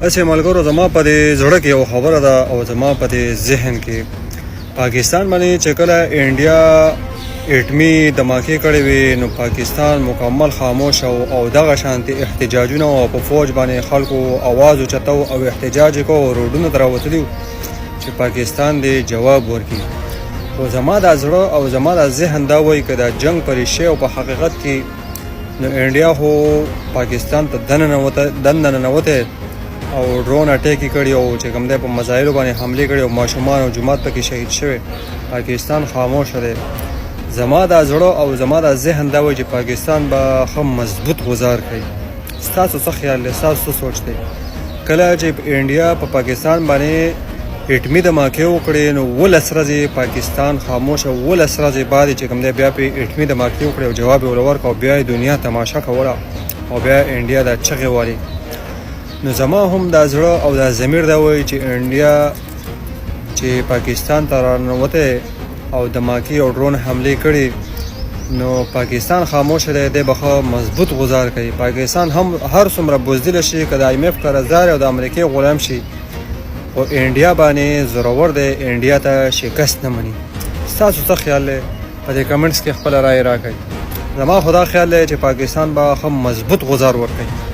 اسې ملګرو زما په دې زړه کې یو خبره ده او زما په دې ذهن کې پاکستان باندې چې کله انډیا اټمي دماکې کړې وي نو پاکستان مکمل خاموش او دغه شانتي احتجاجونه او په فوج باندې خلکو आवाज اوچتو او احتجاج کو روډونو ته راوتلي چې پاکستان دې جواب ورکړي. خو زما د زړه او زما د ذهن دا وایي که دا جنګ پرې شی او په حقیقت کې نو انډیا خو پاکستان ته دننه ننوتی او ډرون اټیک کړي او چې کوم دی په مزایلو باندې حملې کړي او ماشومان او جومات پکې شهید شوی. پاکستان خاموش دی. زما د زړه او زما د ذهن دا وایي چې پاکستان به ښه مضبوط غزار کوي. ستاسو څه خیال دی؟ ستاسو څه سوچ دی؟ کله چې انډیا په پاکستان باندې اټمي دماکې وکړې نو 11 ورځې پاکستان خاموش او 11 ورځې بعد چې کوم دی بیا په اټمي دماکې وکړې او جواب یې ورکړ او بیا دنیا تماشا کوله او بیا انډیا دا چغې والي. نو زما هم دا زړه او دا ضمیر دا وایي چې انډیا چې پاکستان ته راننوتی او دماکې او ډرون حملې کړي نو پاکستان خاموش دی. دی به ښه مضبوط غزار کوي. پاکستان هم هر څومره بزدله شي که د IMF قرضدار او د امریکې غلام شي او انډیا باندې زورور دی. انډیا ته شکست نه مني. ستاسو څه خیال دی؟ په دې کمنټس کې خپله رایې راکړئ. زما خدا خیال دی چې پاکستان به ښه مضبوط غزار ورکوي.